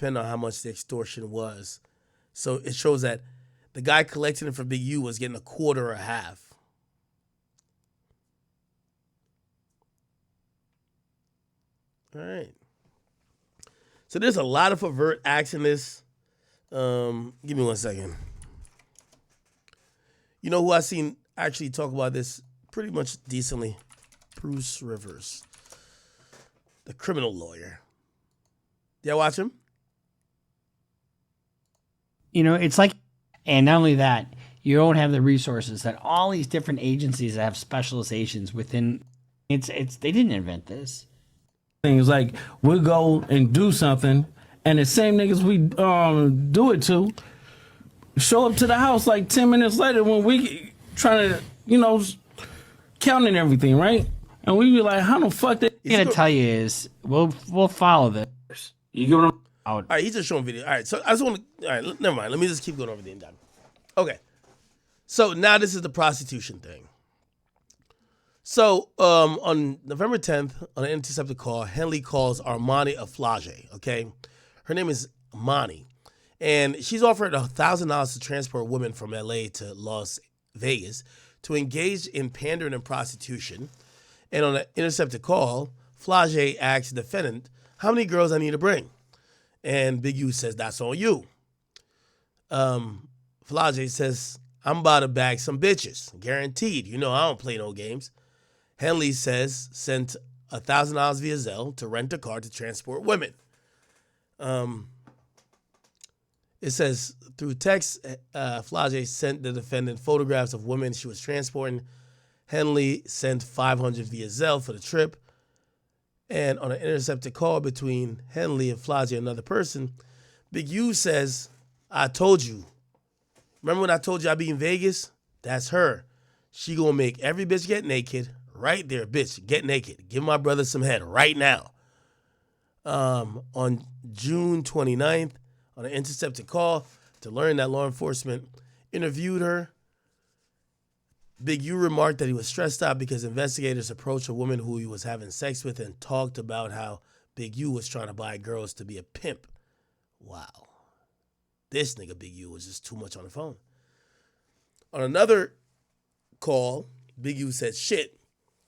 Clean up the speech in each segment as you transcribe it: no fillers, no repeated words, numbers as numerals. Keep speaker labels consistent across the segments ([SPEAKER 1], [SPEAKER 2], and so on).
[SPEAKER 1] depending on how much the extortion was. So it shows that the guy collecting it from Big U was getting a quarter or a half. All right. So there's a lot of overt acts in this. Give me 1 second. You know who I seen actually talk about this pretty much decently? Bruce Rivers, the criminal lawyer. Y'all watch him?
[SPEAKER 2] You know, it's like, and not only that, you don't have the resources that all these different agencies that have specializations within. It's they didn't invent this.
[SPEAKER 3] Things like we'll go and do something, and the same niggas we do it to show up to the house like 10 minutes later when we trying to, counting everything, right? And we be like, how the fuck they?
[SPEAKER 2] What I'm gonna tell you is we'll follow this.
[SPEAKER 3] You get what I'm?
[SPEAKER 1] All right, he's just showing video. All right, so I just want to. All right, never mind. Let me just keep going over the indictment. Okay, so now this is the prostitution thing. So on November 10th, on an intercepted call, Henley calls Armani Aflage. Okay, her name is Mani, and she's offered $1,000 to transport women from LA to Las Vegas to engage in pandering and prostitution. And on an intercepted call, Flage asks the defendant, "How many girls I need to bring?" And Big U says, "That's on you." Flage says, "I'm about to bag some bitches, guaranteed. I don't play no games." Henley says, "Sent $1,000 via Zelle to rent a car to transport women." It says, through text, Flage sent the defendant photographs of women she was transporting. Henley sent $500 via Zelle for the trip. And on an intercepted call between Henley and Flage, another person, Big U says, "I told you. Remember when I told you I'd be in Vegas? That's her. She gonna make every bitch get naked. Right there, bitch, get naked. Give my brother some head right now." On June 29th, on an intercepted call to learn that law enforcement interviewed her, Big U remarked that he was stressed out because investigators approached a woman who he was having sex with and talked about how Big U was trying to buy girls to be a pimp. Wow. This nigga Big U was just too much on the phone. On another call, Big U said, "Shit,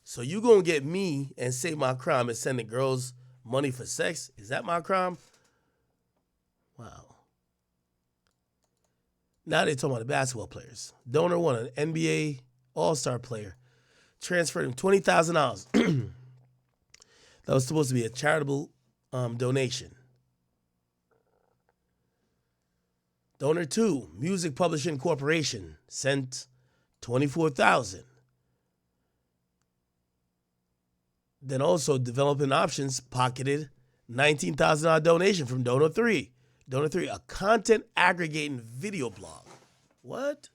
[SPEAKER 1] so you gonna get me and say my crime is sending girls money for sex? Is that my crime?" Wow. Now they're talking about the basketball players. Donor one, an NBA All-Star player, transferred him $20,000. That was supposed to be a charitable donation. Donor 2, Music Publishing Corporation, sent $24,000. Then also Developing Options pocketed $19,000 donation from Donor 3. Donor 3, a content aggregating video blog. What?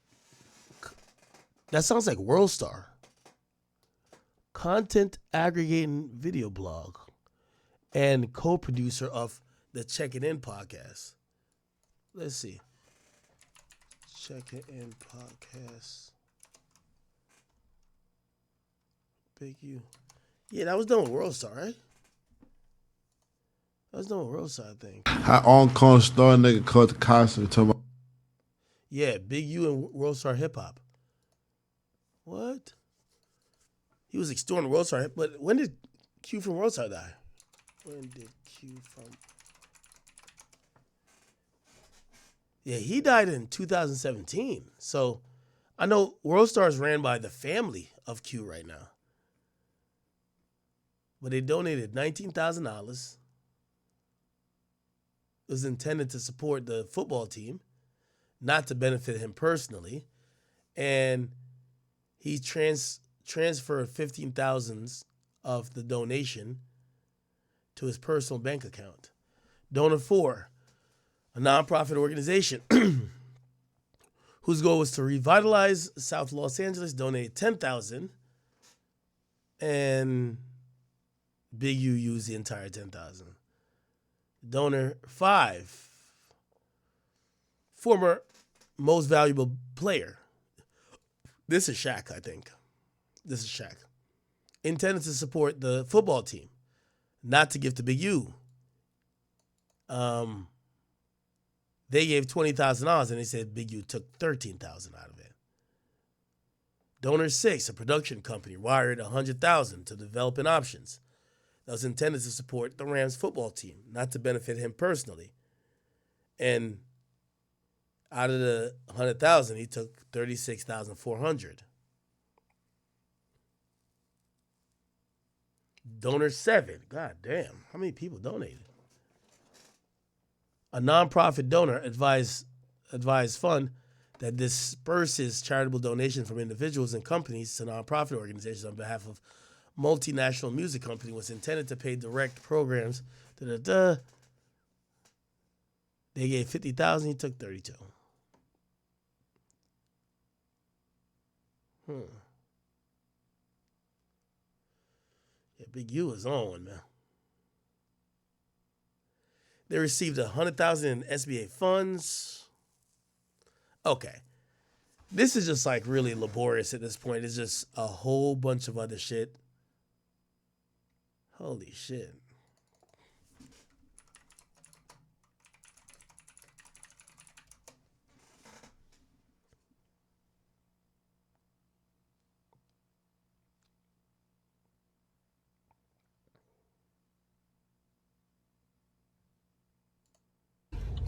[SPEAKER 1] That sounds like WorldStar. Content aggregating video blog and co-producer of the Check It In podcast. Let's see. Check It In podcast. Big U. Yeah, that was done with WorldStar, right? That was done with WorldStar, I think.
[SPEAKER 4] How on Con Star nigga called the concert talking about.
[SPEAKER 1] Yeah, Big U and WorldStar Hip Hop. What? He was extorting WorldStar, but when did Q from WorldStar die? When did Q from? Yeah, he died in 2017. So I know WorldStar is ran by the family of Q right now. But they donated $19,000. It was intended to support the football team, not to benefit him personally. And he transferred $15,000 of the donation to his personal bank account. Donor 4, a nonprofit organization whose goal was to revitalize South Los Angeles, donated $10,000, and Big U used the entire $10,000. Donor 5, former most valuable player. This is Shaq, I think. This is Shaq. Intended to support the football team, not to give to Big U. They gave $20,000 and they said Big U took $13,000 out of it. Donor 6, a production company, wired $100,000 to developing options that was intended to support the Rams football team, not to benefit him personally. And out of the $100,000, he took $36,400. Donor 7, god damn, how many people donated? A nonprofit donor advised fund that disperses charitable donations from individuals and companies to nonprofit organizations on behalf of multinational music company was intended to pay direct programs. They gave $50,000, he took $32,000. Yeah, Big U is on one, man. They received $100,000 in SBA funds. Okay. This is just like really laborious at this point. It's just a whole bunch of other shit. Holy shit.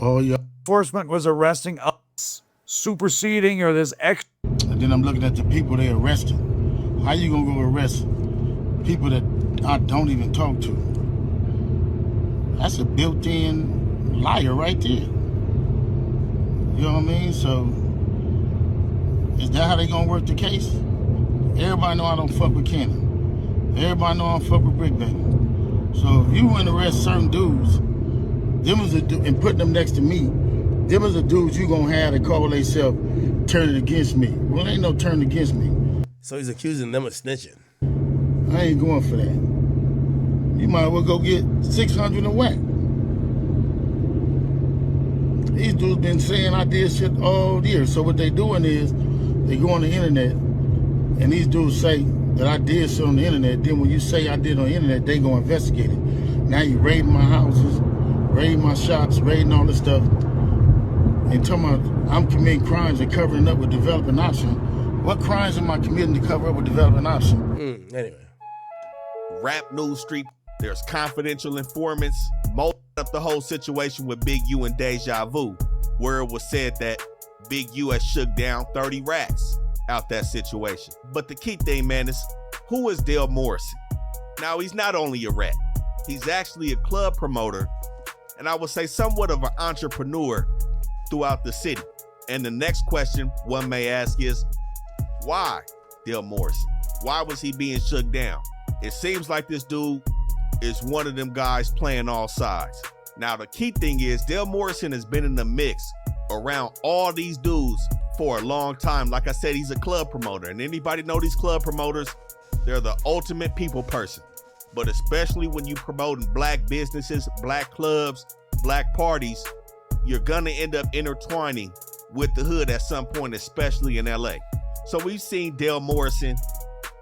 [SPEAKER 4] Oh, yeah.
[SPEAKER 5] Enforcement was arresting us, superseding or this ex.
[SPEAKER 6] And then I'm looking at the people they arrested. How you gonna go arrest people that I don't even talk to? That's a built-in liar right there. You know what I mean? So, is that how they gonna work the case? Everybody know I don't fuck with Cannon. Everybody know I don't fuck with Brick Baby. So if you want to arrest certain dudes, and put them next to me, them is the dudes you gonna have to call themselves turning against me. Well, ain't no turn against me.
[SPEAKER 1] So he's accusing them of snitching.
[SPEAKER 6] I ain't going for that. You might as well go get 600 and whack. These dudes been saying I did shit all year. So what they doing is they go on the internet and these dudes say that I did shit on the internet. Then when you say I did on the internet, they go investigate it. Now you raiding my houses, raiding my shops, raiding all this stuff, and talking about I'm committing crimes and covering up with developing option. What crimes am I committing to cover up with developing option?
[SPEAKER 1] Anyway.
[SPEAKER 7] Rap News Street, there's confidential informants, molded up the whole situation with Big U and Deja Vu, where it was said that Big U has shook down 30 racks out that situation. But the key thing, man, is who is Dale Morrison? Now, he's not only a rat, he's actually a club promoter, and I would say somewhat of an entrepreneur throughout the city. And the next question one may ask is, why Dale Morrison? Why was he being shook down? It seems like this dude is one of them guys playing all sides. Now, the key thing is Dale Morrison has been in the mix around all these dudes for a long time. Like I said, he's a club promoter, and anybody know these club promoters, they're the ultimate people person. But especially when you promoting black businesses, black clubs, black parties, you're gonna end up intertwining with the hood at some point, especially in LA. So we've seen Dale Morrison,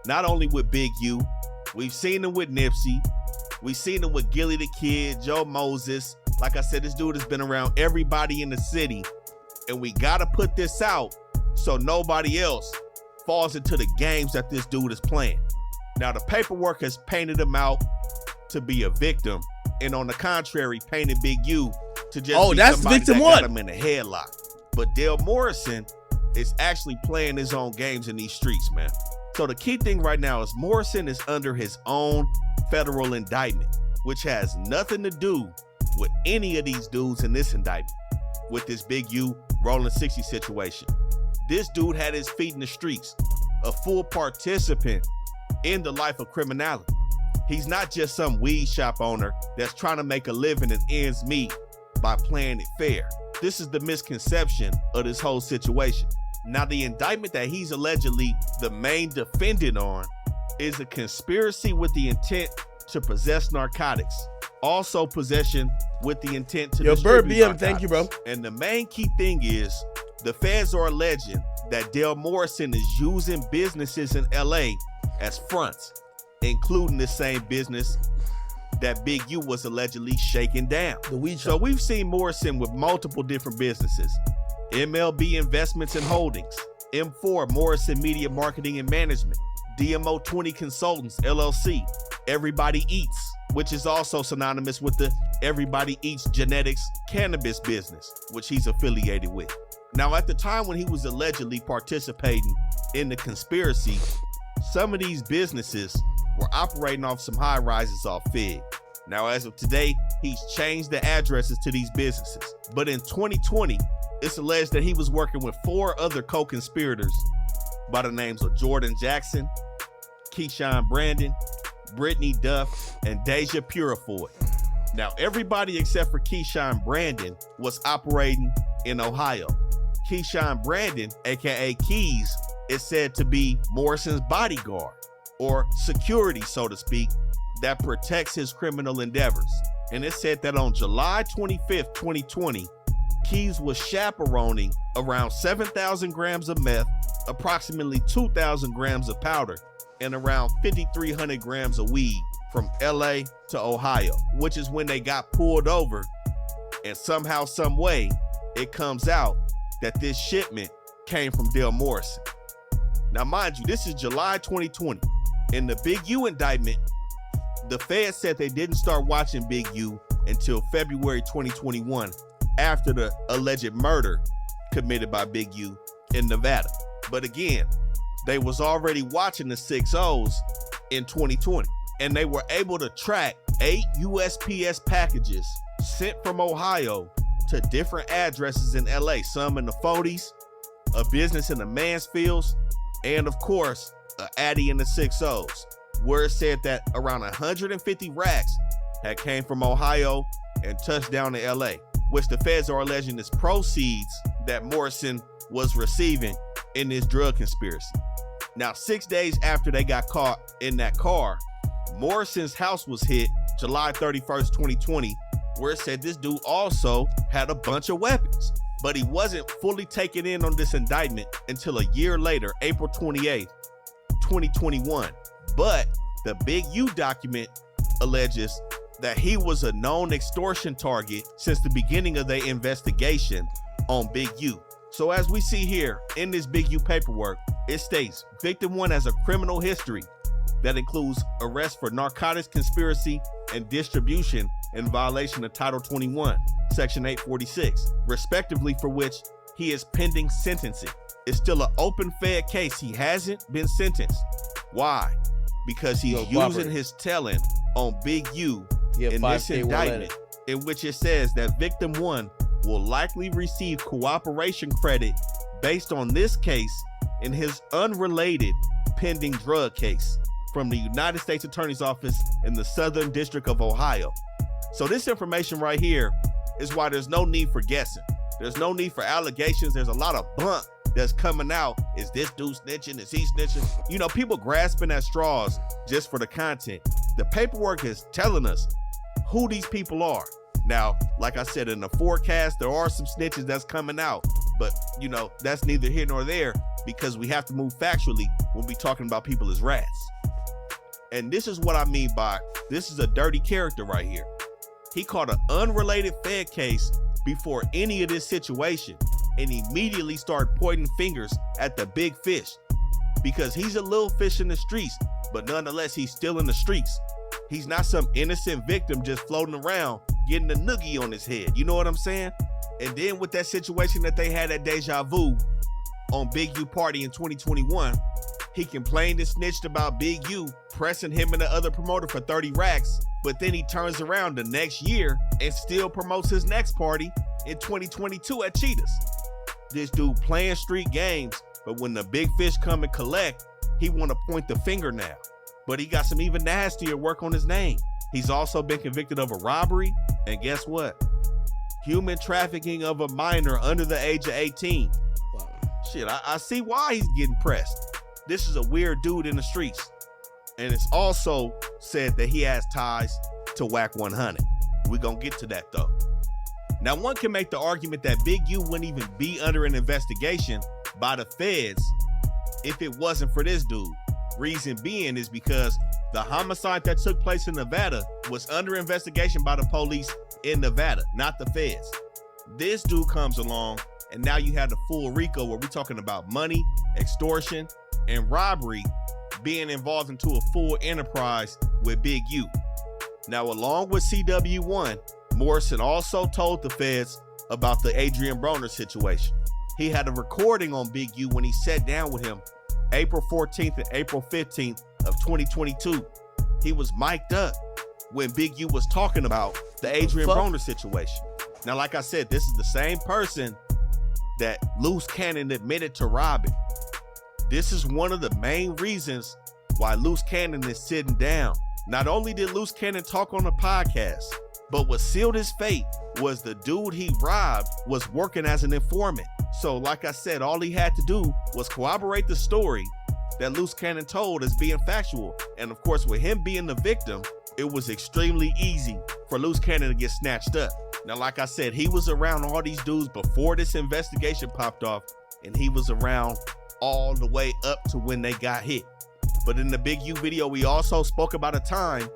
[SPEAKER 7] not only with Big U, we've seen him with Nipsey, we've seen him with Gilly the Kid, Joe Moses. Like I said, this dude has been around everybody in the city, and we gotta put this out so nobody else falls into the games that this dude is playing. Now, the paperwork has painted him out to be a victim, and on the contrary, painted Big U to just be
[SPEAKER 1] that's
[SPEAKER 7] somebody
[SPEAKER 1] victim
[SPEAKER 7] that
[SPEAKER 1] one.
[SPEAKER 7] got him in a headlock. But Dale Morrison is actually playing his own games in these streets, man. So the key thing right now is Morrison is under his own federal indictment, which has nothing to do with any of these dudes in this indictment, with this Big U Rolling 60 situation. This dude had his feet in the streets, a full participant in the life of criminality. He's not just some weed shop owner that's trying to make a living and ends meet by playing it fair. This is the misconception of this whole situation. Now, the indictment that he's allegedly the main defendant on is a conspiracy with the intent to possess narcotics. Also possession with the intent to distribute
[SPEAKER 1] Bird BM,
[SPEAKER 7] narcotics.
[SPEAKER 1] thank you, bro.
[SPEAKER 7] And the main key thing is the feds are alleging that Dale Morrison is using businesses in LA as fronts, including the same business that Big U was allegedly shaking down.
[SPEAKER 1] The weed
[SPEAKER 7] So
[SPEAKER 1] shop.
[SPEAKER 7] we've seen Morrison with multiple different businesses. MLB Investments and Holdings, M4 Morrison Media Marketing and Management, DMO 20 Consultants LLC, Everybody Eats, which is also synonymous with the Everybody Eats Genetics cannabis business, which he's affiliated with. Now, at the time when he was allegedly participating in the conspiracy, some of these businesses were operating off some high rises off Fig. Now, as of today, he's changed the addresses to these businesses. But in 2020, it's alleged that he was working with 4 other co-conspirators by the names of Jordan Jackson, Keyshawn Brandon, Brittany Duff, and Deja Purifoy. Now, everybody except for Keyshawn Brandon was operating in Ohio. Keyshawn Brandon, aka Keys, is said to be Morrison's bodyguard, or security, so to speak, that protects his criminal endeavors. And it's said that on July 25th, 2020, Keys was chaperoning around 7,000 grams of meth, approximately 2,000 grams of powder, and around 5,300 grams of weed from LA to Ohio, which is when they got pulled over. And somehow, some way, it comes out that this shipment came from Dale Morrison. Now, mind you, this is July 2020. In the Big U indictment, the Fed said they didn't start watching Big U until February 2021, after the alleged murder committed by Big U in Nevada. But again, they was already watching the 6-0s in 2020, and they were able to track 8 USPS packages sent from Ohio to different addresses in LA, some in the 40s, a business in the Mansfields, and of course, an Addy in the 6-0s, where it said that around 150 racks had came from Ohio and touched down in LA, which the feds are alleging is proceeds that Morrison was receiving in this drug conspiracy. Now, 6 days after they got caught in that car, Morrison's house was hit July 31st, 2020, where it said this dude also had a bunch of weapons. But he wasn't fully taken in on this indictment until a year later, April 28th, 2021. But the Big U document alleges that he was a known extortion target since the beginning of their investigation on Big U. So as we see here in this Big U paperwork, it states victim 1 has a criminal history that includes arrest for narcotics conspiracy and distribution in violation of Title 21, Section 846, respectively, for which he is pending sentencing. It's still an open Fed case. He hasn't been sentenced. Why? Because he's using his telling on Big U in this indictment, in which it says that victim 1 will likely receive cooperation credit based on this case in his unrelated pending drug case from the United States Attorney's Office in the Southern District of Ohio. So this information right here is why there's no need for guessing. There's no need for allegations. There's a lot of bunk that's coming out. Is this dude snitching? Is he snitching? You know, people grasping at straws just for the content. The paperwork is telling us who these people are. Now, like I said, in the forecast, there are some snitches that's coming out, but you know, that's neither here nor there because we have to move factually when we talking about people as rats. And this is what I mean by this is a dirty character right here. He caught an unrelated Fed case before any of this situation and immediately started pointing fingers at the big fish because he's a little fish in the streets, but nonetheless, he's still in the streets. He's not some innocent victim just floating around getting a noogie on his head. You know what I'm saying? And then with that situation that they had at Deja Vu on Big U Party in 2021, he complained and snitched about Big U pressing him and the other promoter for 30 racks, but then he turns around the next year and still promotes his next party in 2022 at Cheetahs. This dude playing street games, but when the big fish come and collect, he want to point the finger now. But he got some even nastier work on his name. He's also been convicted of a robbery, and guess what? Human trafficking of a minor under the age of 18. Wow. Shit, I see why he's getting pressed. This is a weird dude in the streets. And it's also said that he has ties to Whack 100. We're gonna get to that though. Now, one can make the argument that Big U wouldn't even be under an investigation by the feds if it wasn't for this dude. Reason being is because The homicide that took place in Nevada was under investigation by the police in Nevada, not the feds. This dude comes along, and now you have the full RICO where we're talking about money, extortion, and robbery being involved into a full enterprise with Big U. Now, along with CW1, Morrison also told the feds about the Adrian Broner situation. He had a recording on Big U when he sat down with him April 14th and April 15th of 2022. He was mic'd up when Big U was talking about the Adrian Broner situation. Now, like I said, this is the same person that Loose Cannon admitted to robbing. This is one of the main reasons why Loose Cannon is sitting down. Not only did Loose Cannon talk on the podcast, but what sealed his fate was the dude he robbed was working as an informant. So like I said, all he had to do was corroborate the story that Loose Cannon told as being factual. And of course, with him being the victim, it was extremely easy for Loose Cannon to get snatched up. Now, like I said, he was around all these dudes before this investigation popped off, and he was around all the way up to when they got hit. But in the Big U video, we also spoke about a time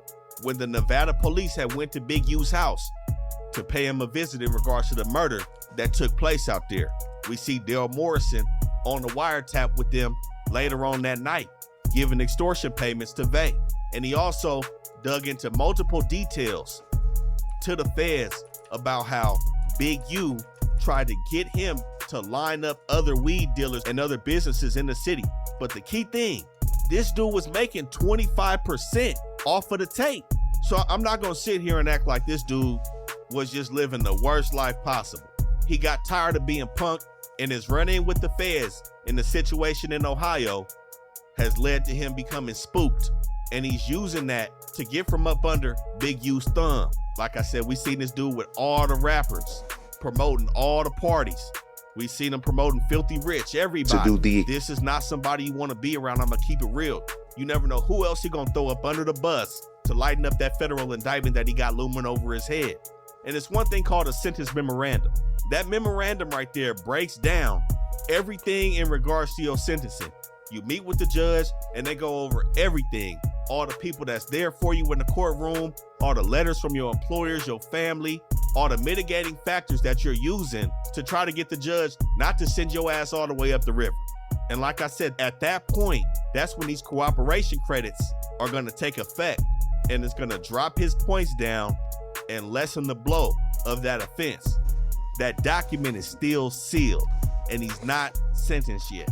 [SPEAKER 7] when the Nevada police had went to Big U's house to pay him a visit in regards to the murder that took place out there. We see Dale Morrison on the wiretap with them later on that night, giving extortion payments to Vay. And he also dug into multiple details to the feds about how Big U tried to get him to line up other weed dealers and other businesses in the city. But the key thing, this dude was making 25% off of the tape. So I'm not gonna sit here and act like this dude was just living the worst life possible. He got tired of being punked, and his run-in with the feds in the situation in Ohio has led to him becoming spooked. And he's using that to get from up under Big U's thumb. Like I said, we seen this dude with all the rappers, promoting all the parties. We seen him promoting Filthy Rich, everybody. This is not somebody you want to be around. I'm gonna keep it real. You never know who else he gonna throw up under the bus to lighten up that federal indictment that he got looming over his head. And it's one thing called a sentence memorandum. That memorandum right there breaks down everything in regards to your sentencing. You meet with the judge and they go over everything. All the people that's there for you in the courtroom, all the letters from your employers, your family, all the mitigating factors that you're using to try to get the judge not to send your ass all the way up the river. And like I said, at that point, that's when these cooperation credits are going to take effect, and it's going to drop his points down and lessen the blow of that offense. That document is still sealed, and he's not sentenced yet.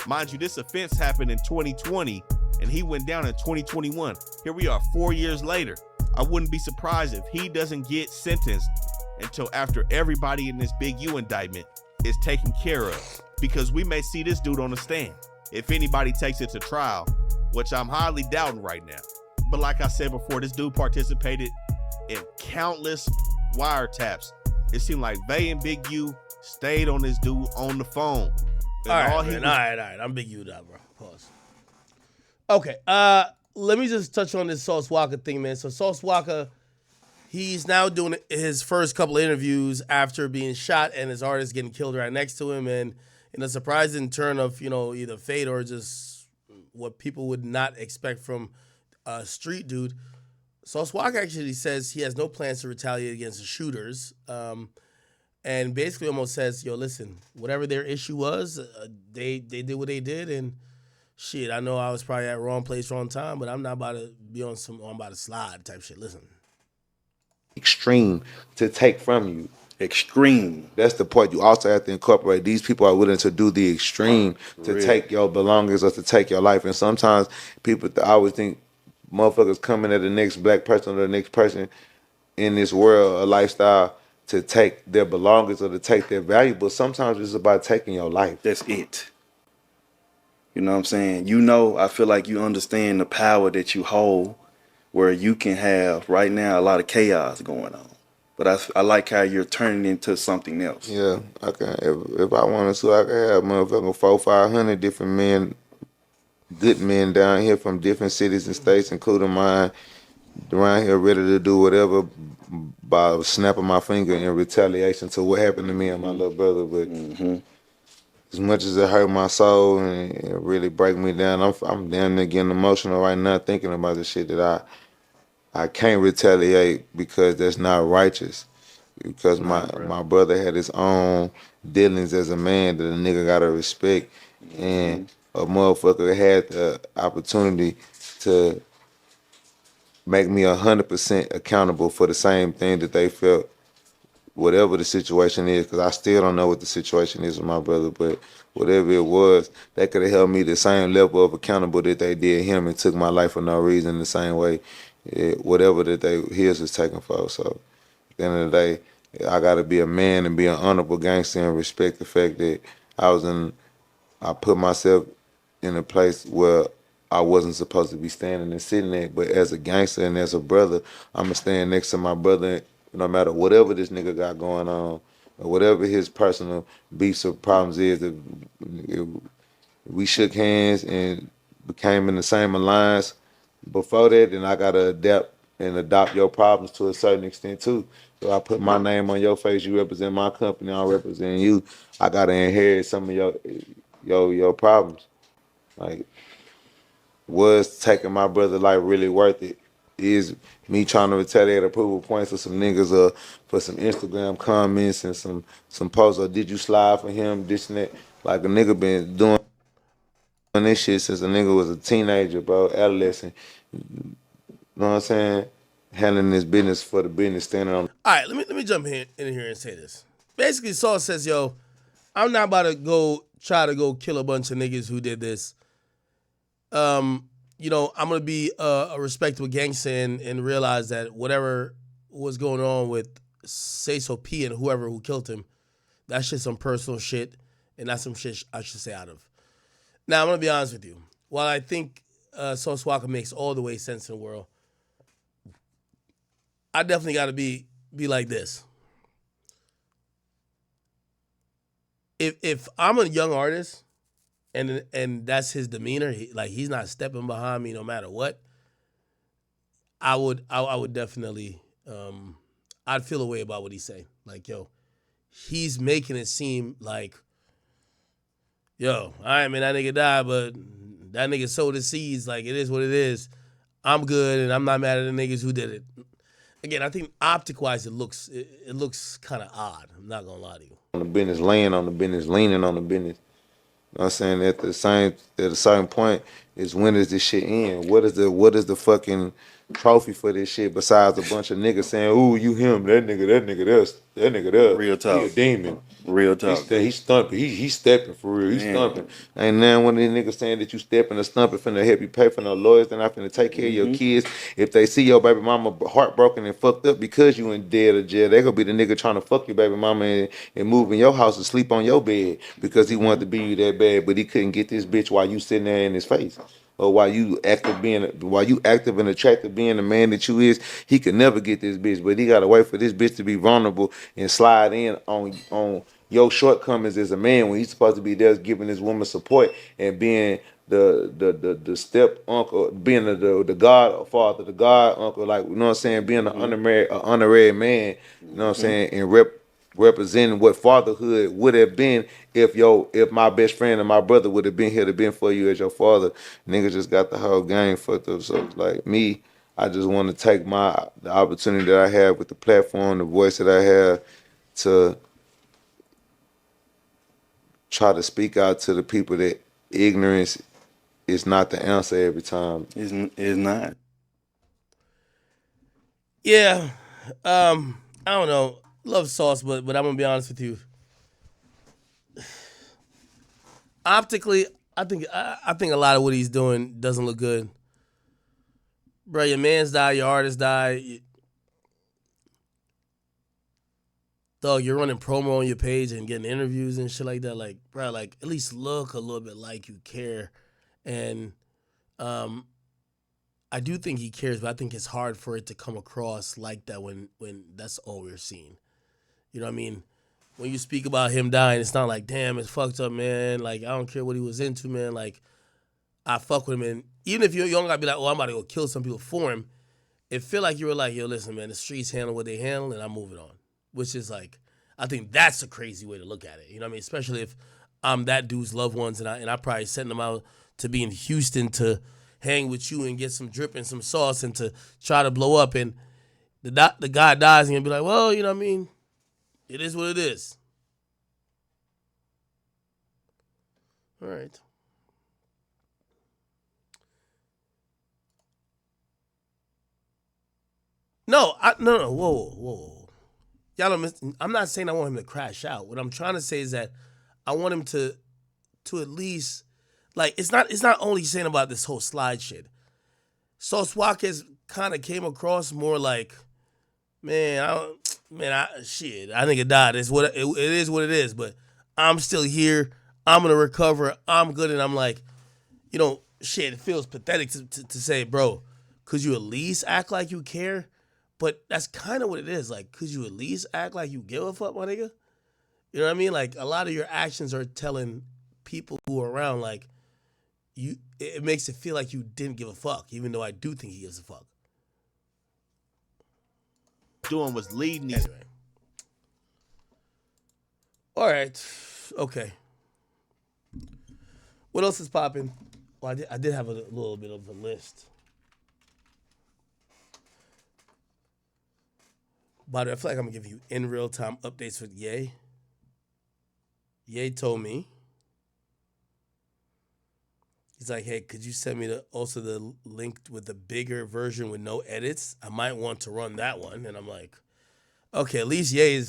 [SPEAKER 7] Mind you, this offense happened in 2020, and he went down in 2021. Here we are 4 years later. I wouldn't be surprised if he doesn't get sentenced until after everybody in this Big U indictment is taken care of, because we may see this dude on the stand if anybody takes it to trial, which I'm highly doubting right now. But like I said before, this dude participated in countless wiretaps. It seemed like Vay and Big U stayed on this dude on the phone.
[SPEAKER 1] All right. I'm Big U now, bro. Pause. Okay. Let me just touch on this Sauce Walker thing, man. So Sauce Walker, he's now doing his first couple of interviews after being shot and his artist getting killed right next to him. And in a surprising turn of, either fate or just what people would not expect from a street dude, Sauce Walker actually says he has no plans to retaliate against the shooters. And basically almost says, listen, whatever their issue was, they did what they did. And shit, I know I was probably at wrong place, wrong time, but I'm not about to be on I'm about to slide type shit. Listen.
[SPEAKER 8] Extreme to take from you. Extreme. That's the point. You also have to incorporate. These people are willing to do the extreme to take your belongings or to take your life. And sometimes people, I always think motherfuckers coming at the next black person or the next person in this world, a lifestyle, to take their belongings or to take their valuables. Sometimes it's about taking your life.
[SPEAKER 9] That's it. You know what I'm saying? I feel like you understand the power that you hold, where you can have right now a lot of chaos going on. But I like how you're turning into something else.
[SPEAKER 8] Yeah, I can. If I wanted to, I could have motherfucking 400-500 different men, good men down here from different cities and states, including mine, around here ready to do whatever by snapping my finger in retaliation to what happened to me and my little brother. But as much as it hurt my soul and it really break me down, I'm damn near getting emotional right now thinking about the shit that I can't retaliate because that's not righteous. Because my brother had his own dealings as a man that a nigga gotta respect, and a motherfucker had the opportunity to make me 100% accountable for the same thing that they felt, whatever the situation is. Because I still don't know what the situation is with my brother, but whatever it was, they could have held me the same level of accountable that they did him and took my life for no reason the same way, whatever that his was taken for. So at the end of the day, I gotta be a man and be an honorable gangster and respect the fact that I put myself in a place where I wasn't supposed to be standing and sitting there. But as a gangster and as a brother, I'ma stand next to my brother no matter whatever this nigga got going on or whatever his personal beefs or problems is. If we shook hands and became in the same alliance before that, then I gotta adapt and adopt your problems to a certain extent too. So I put my name on your face, you represent my company, I represent you. I gotta inherit some of your problems. Like, was taking my brother life really worth it? Is me trying to retaliate approval points for some niggas or for some Instagram comments and some posts, or did you slide for him, this and that? Like, a nigga been doing this shit since a nigga was a teenager, bro, adolescent. You know what I'm saying? Handling this business for the business, standing on.
[SPEAKER 1] All right, let me jump in here and say this. Basically, Saul says, yo, I'm not about to try to go kill a bunch of niggas who did this. You know, I'm gonna be a respectable gangster and realize that whatever was going on with Say So P and whoever who killed him, that's just some personal shit, and that's some shit I should stay out of. Now, I'm gonna be honest with you. While I think Sauce Walker makes all the way sense in the world, I definitely got to be like this. If I'm a young artist and that's his demeanor, he's not stepping behind me no matter what, I would definitely I'd feel a way about what he's saying. Like, yo, he's making it seem like, yo, all right, man, that nigga died, but that nigga sowed the seeds. Like, it is what it is. I'm good, and I'm not mad at the niggas who did it. Again, I think optic-wise, it looks kind of odd. I'm not gonna lie to you.
[SPEAKER 8] On the business, laying on the business, leaning on the business. You know what I'm saying? At a certain point is, when does this shit end? What is the fucking trophy for this shit besides a bunch of niggas saying, ooh, you him, that nigga there.
[SPEAKER 9] Real talk.
[SPEAKER 8] He a demon.
[SPEAKER 9] Real talk.
[SPEAKER 8] He's stumping. He's stepping for real. He's stumping. Ain't none one of these niggas saying that you stepping or stumping finna help you pay for no lawyers. They're not finna take care of your kids. If they see your baby mama heartbroken and fucked up because you in dead or jail, they gonna be the nigga trying to fuck your baby mama and move in your house and sleep on your bed because he wanted to be you that bad, but he couldn't get this bitch while you sitting there in his face. Or while you active and attractive being the man that you is, he could never get this bitch. But he gotta wait for this bitch to be vulnerable and slide in on your shortcomings as a man when he's supposed to be there giving his woman support and being the step uncle, being the godfather, the god uncle, like, you know what I'm saying, being an honorary man, you know what I'm saying, and representing what fatherhood would have been if my best friend and my brother would have been here to been for you as your father. Niggas just got the whole game fucked up. So like me, I just want to take the opportunity that I have with the platform, the voice that I have, to try to speak out to the people that ignorance is not the answer every time.
[SPEAKER 9] It's not.
[SPEAKER 1] Yeah, I don't know. Love Sauce, but I'm gonna be honest with you. Optically, I think a lot of what he's doing doesn't look good. Bro, your man's died, your artist died. Dog, you're running promo on your page and getting interviews and shit like that. Like, bro, like, at least look a little bit like you care. And I do think he cares, but I think it's hard for it to come across like that when that's all we're seeing. You know what I mean? When you speak about him dying, it's not like, damn, it's fucked up, man. Like, I don't care what he was into, man. Like, I fuck with him. And even if you don't gotta be like, oh, I'm about to go kill some people for him, it feel like you were like, yo, listen, man, the streets handle what they handle, and I'm moving on. Which is like, I think that's a crazy way to look at it. You know what I mean? Especially if I'm that dude's loved ones, and I probably sent them out to be in Houston to hang with you and get some drip and some sauce and to try to blow up, and the guy dies and you'll be like, well, you know what I mean? It is what it is. All right. No, whoa. Y'all don't I'm not saying I want him to crash out. What I'm trying to say is that I want him to at least, like, it's not only saying about this whole slide shit. Sauce Walker's kind of came across more like, I think it died. It is what it is, but I'm still here. I'm gonna recover. I'm good, and I'm like, it feels pathetic to say, bro, could you at least act like you care? But that's kind of what it is. Like, could you at least act like you give a fuck, my nigga? You know what I mean? Like, a lot of your actions are telling people who are around, like, it makes it feel like you didn't give a fuck, even though I do think he gives a fuck.
[SPEAKER 7] Doing was leading these.
[SPEAKER 1] Anyway. All right. Okay. What else is popping? Well, I did have a little bit of a list. By the way, I feel like I'm going to give you in real time updates with Ye. Ye told me. He's like, hey, could you send me the link with the bigger version with no edits? I might want to run that one. And I'm like, okay, at least Ye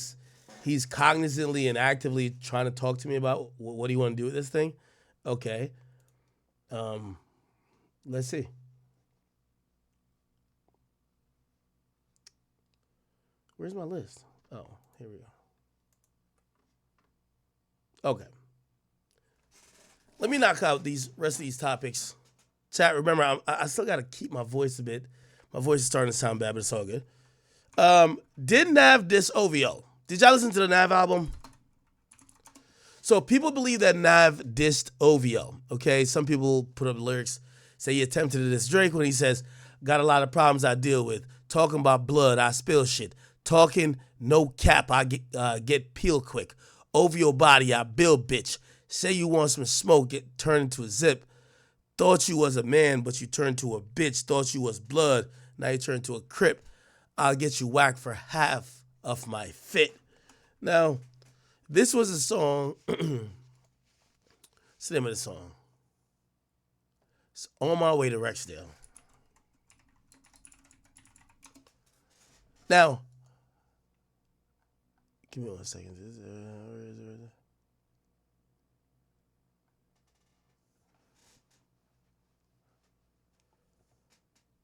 [SPEAKER 1] he's cognizantly and actively trying to talk to me about what do you want to do with this thing? Okay. Let's see. Where's my list? Oh, here we go. Okay. Let me knock out these rest of these topics. Chat, remember, I still got to keep my voice a bit. My voice is starting to sound bad, but it's all good. Did Nav diss OVO? Did y'all listen to the Nav album? So people believe that Nav dissed OVO, okay? Some people put up lyrics, say he attempted to diss Drake when he says, got a lot of problems I deal with. Talking about blood, I spill shit. Talking no cap, I get peeled quick. OVO body, I build bitch. Say you want some smoke, get turned into a zip. Thought you was a man, but you turned to a bitch. Thought you was blood, now you turned to a crip. I'll get you whacked for half of my fit. Now, this was a song. What's the name of the song? It's On My Way to Rexdale. Now, give me 1 second. Where is it?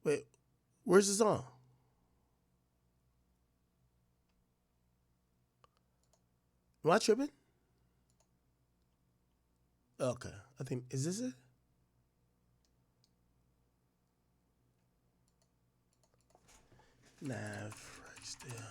[SPEAKER 1] Wait, where's the song? Am I tripping? Okay, I think, is this it? Nav, Rexdale.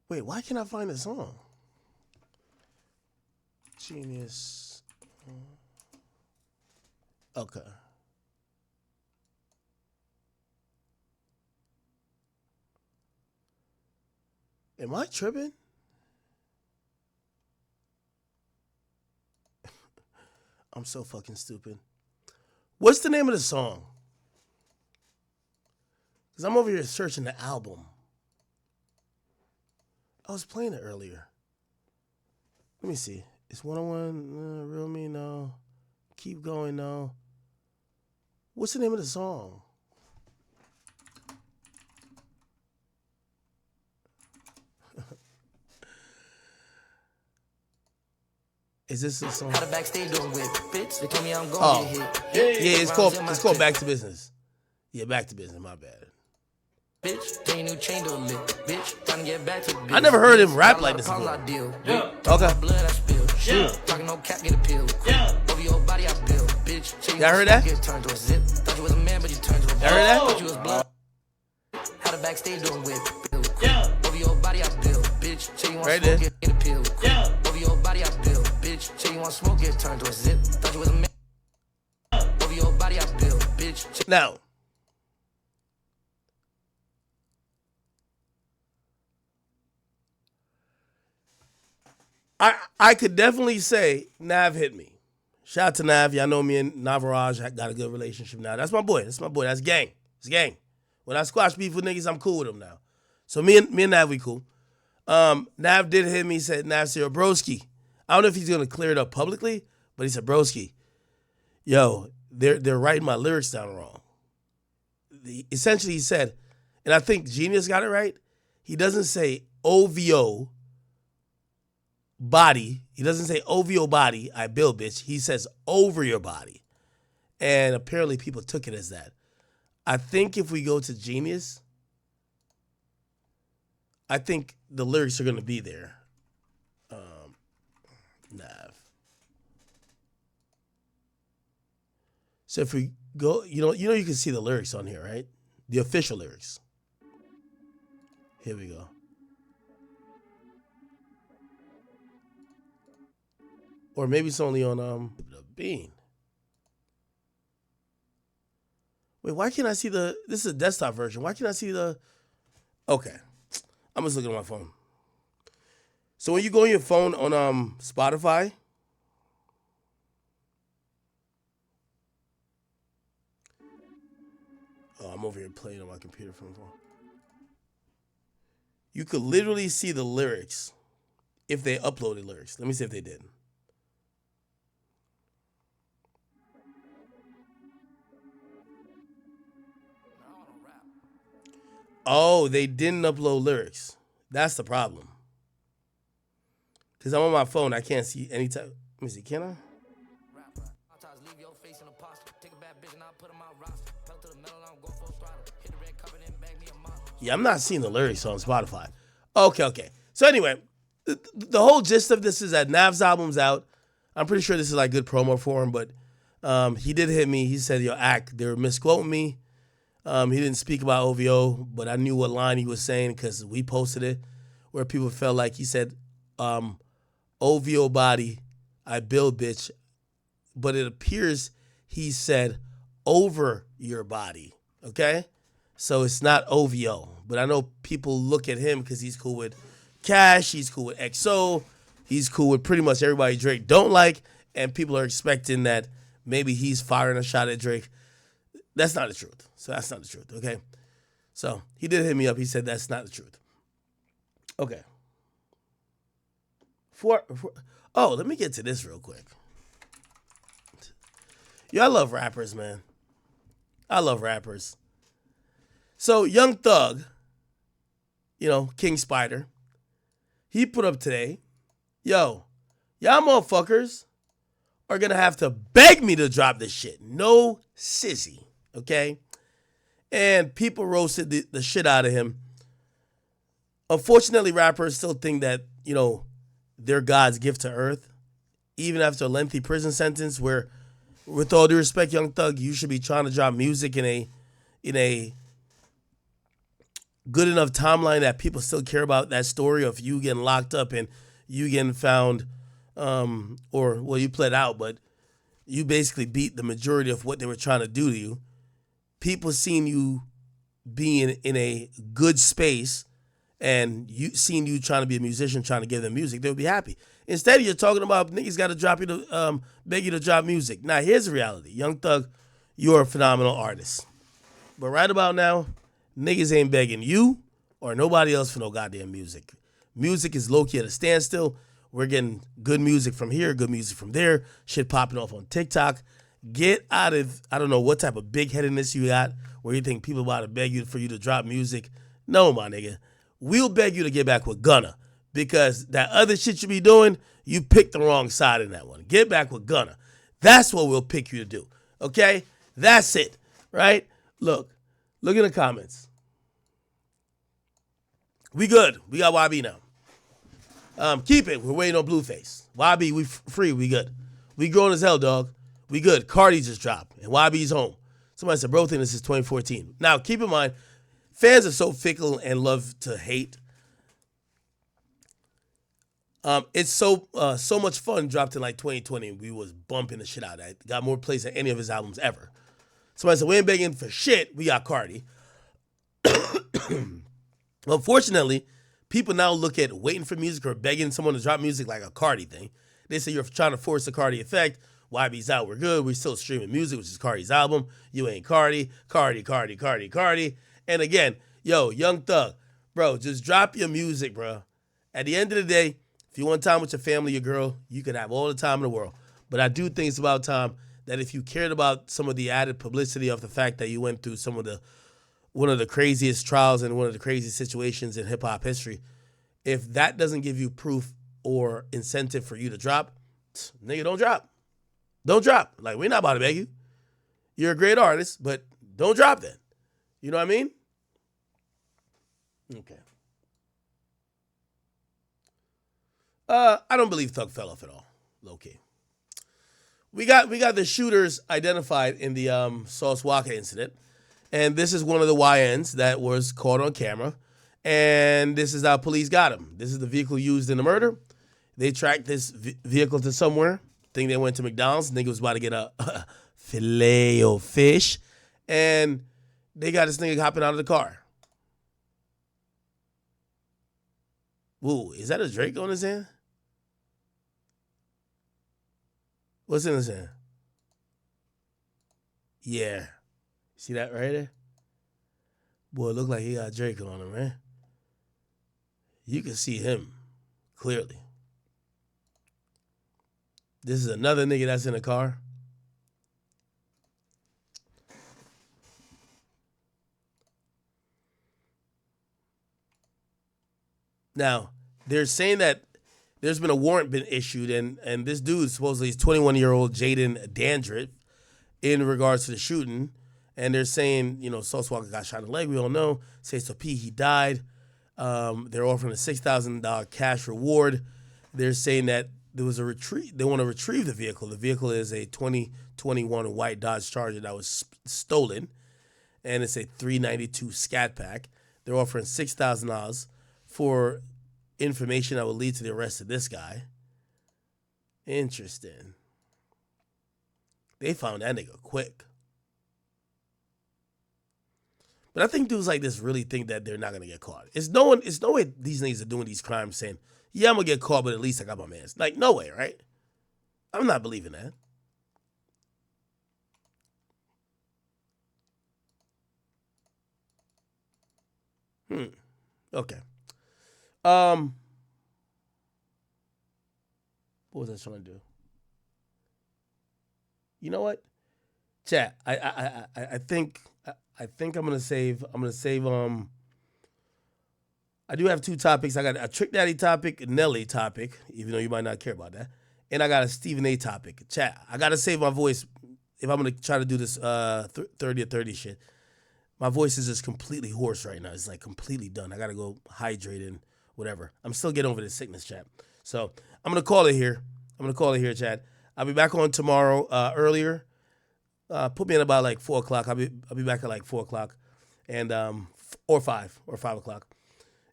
[SPEAKER 1] Wait, why can't I find the song? Genius. Okay. Am I tripping? I'm so fucking stupid. What's the name of the song? Because I'm over here searching the album. I was playing it earlier. Let me see. It's 101, Real Me, no. Keep Going, no. What's the name of the song? Is this a song? Oh, yeah, it's called Back to Business. Yeah, Back to Business, my bad. I never heard him rap like this before. Yeah. Okay. Yeah. Y'all heard that? Y'all heard that? Right there. Now, I could definitely say Nav hit me. Shout out to Nav. Y'all know me and Navaraj got a good relationship now. That's my boy. That's my boy. That's gang. It's gang. When I squash beef with niggas, I'm cool with them now. So me and Nav, we cool. Nav did hit me. Said, Nav said, yo, broski. I don't know if he's going to clear it up publicly, but he said, broski, yo, they're writing my lyrics down wrong. Essentially, he said, and I think Genius got it right, he doesn't say OVO body. He doesn't say OVO body, I build bitch. He says over your body. And apparently people took it as that. I think if we go to Genius, I think the lyrics are going to be there. Nav. So if we go, you know you can see the lyrics on here, right? The official lyrics. Here we go. Or maybe it's only on the Bean. Wait, why can't I see the? This is a desktop version. Why can't I see the? Okay, I'm just looking at my phone. So when you go on your phone on Spotify, oh, I'm over here playing on my computer from the phone. You could literally see the lyrics if they uploaded lyrics. Let me see if they did. Oh, they didn't upload lyrics. That's the problem. Because I'm on my phone, I can't see any type. Let me see, can I? Yeah, I'm not seeing the lyrics on Spotify. Okay. So anyway, the whole gist of this is that Nav's album's out. I'm pretty sure this is like good promo for him, but he did hit me. He said, yo, Ak, they were misquoting me. He didn't speak about OVO, but I knew what line he was saying because we posted it where people felt like he said, OVO body, I build bitch. But it appears he said over your body, okay? So it's not OVO. But I know people look at him because he's cool with Cash, he's cool with XO, he's cool with pretty much everybody Drake don't like, and people are expecting that maybe he's firing a shot at Drake. That's not the truth. So that's not the truth, okay? So he did hit me up. He said that's not the truth. Okay. Let me get to this real quick. Yo, I love rappers, man. I love rappers. So Young Thug, King Spider, he put up today, yo, y'all motherfuckers are going to have to beg me to drop this shit. No sissy, okay? And people roasted the shit out of him. Unfortunately, rappers still think that, they're God's gift to earth, even after a lengthy prison sentence where, with all due respect, Young Thug, you should be trying to drop music in a good enough timeline that people still care about that story of you getting locked up and you getting found, you pled out, but you basically beat the majority of what they were trying to do to you. People seen you being in a good space and you seen you trying to be a musician, trying to give them music, they would be happy. Instead, you're talking about niggas got to drop you to beg you to drop music. Now, here's the reality. Young Thug, you're a phenomenal artist. But right about now, niggas ain't begging you or nobody else for no goddamn music. Music is low-key at a standstill. We're getting good music from here, good music from there, shit popping off on TikTok. Get out of, I don't know what type of big-headedness you got where you think people about to beg you for you to drop music. No, my nigga. We'll beg you to get back with Gunna because that other shit you be doing, you picked the wrong side in that one. Get back with Gunna. That's what we'll pick you to do, okay? That's it, right? Look in the comments. We good. We got YB now. Keep it. We're waiting on Blueface. YB, we free. We good. We grown as hell, dog. We good. Cardi just dropped, and YB's home. Somebody said, bro, think this is 2014. Now, keep in mind, fans are so fickle and love to hate. It's so much fun dropped in like 2020. We was bumping the shit out of it. Got more plays than any of his albums ever. Somebody said, we ain't begging for shit. We got Cardi. Unfortunately, people now look at waiting for music or begging someone to drop music like a Cardi thing. They say you're trying to force the Cardi effect. YB's out, we're good. We're still streaming music, which is Cardi's album. You ain't Cardi. Cardi. And again, yo, Young Thug, bro, just drop your music, bro. At the end of the day, if you want time with your family, your girl, you can have all the time in the world. But I do think it's about time that if you cared about some of the added publicity of the fact that you went through one of the craziest trials and one of the craziest situations in hip hop history, if that doesn't give you proof or incentive for you to drop, nigga, don't drop. Don't drop. Like, we're not about to beg you. You're a great artist, but don't drop then. You know what I mean? Okay. I don't believe Thug fell off at all. Low key. We got the shooters identified in the Sauce Walker incident, and this is one of the YNs that was caught on camera, and this is how police got him. This is the vehicle used in the murder. They tracked this vehicle to somewhere. Think they went to McDonald's. Nigga was about to get a filet of fish, and they got this nigga hopping out of the car. Whoa, is that a Drake on his hand? What's in his hand? Yeah. See that right there? Boy, it look like he got Drake on him, man. You can see him clearly. This is another nigga that's in a car. Now, they're saying that there's been a warrant been issued, and this dude supposedly is 21-year-old Jaden Dandridge in regards to the shooting. And they're saying, Sauce Walker got shot in the leg. We all know. Say so P, he died. They're offering a $6,000 cash reward. They're saying that there was a retrieve. They want to retrieve the vehicle. The vehicle is a 2021 white Dodge Charger that was stolen, and it's a 392 Scat Pack. They're offering $6,000 for information that will lead to the arrest of this guy. Interesting. They found that nigga quick. But I think dudes like this really think that they're not gonna get caught. It's no way these niggas are doing these crimes saying, yeah, I'm gonna get caught, but at least I got my mans. Like, no way, right? I'm not believing that. Okay. What was I trying to do? You know what? Chat. I think I'm gonna save. I do have two topics. I got a Trick Daddy topic, a Nelly topic, even though you might not care about that, and I got a Stephen A topic. Chat. I gotta save my voice if I'm gonna try to do this 30 or 30 shit. My voice is just completely hoarse right now. It's like completely done. I gotta go hydrate and whatever. I'm still getting over this sickness, chat. So I'm gonna call it here. Chat. I'll be back on tomorrow earlier. Put me in about like 4 o'clock. I'll be back at like 4 o'clock, and or 5 o'clock,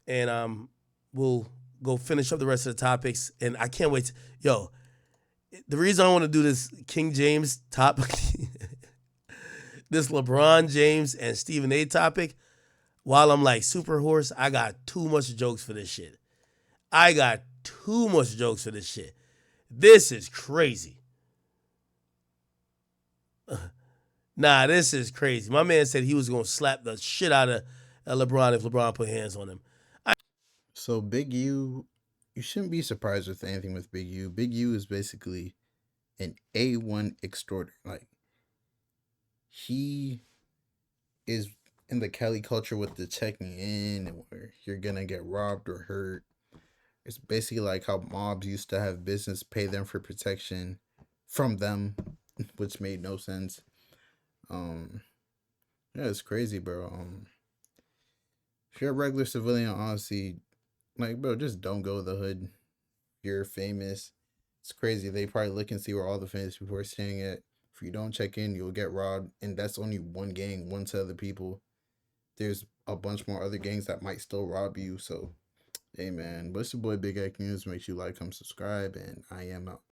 [SPEAKER 1] and we'll go finish up the rest of the topics. And I can't wait. The reason I want to do this King James topic, this LeBron James and Stephen A topic, while I'm like super hoarse, I got too much jokes for this shit. This is crazy. Nah, this is crazy. My man said he was going to slap the shit out of LeBron if LeBron put hands on him.
[SPEAKER 10] So Big U, you shouldn't be surprised with anything with Big U. Big U is basically an A1 extorter. Like, he is in the Cali culture with the checking in where you're going to get robbed or hurt. It's basically like how mobs used to have business pay them for protection from them, which made no sense. Yeah, it's crazy, bro. If you're a regular civilian, honestly, like, bro, just don't go to the hood. You're famous. It's crazy. They probably look and see where all the famous people are staying at. If you don't check in, you'll get robbed. And that's only one gang, one set of the people. There's a bunch more other gangs that might still rob you. So, hey, man, but it's your boy Big X News. Make sure you like, comment, subscribe, and I am out.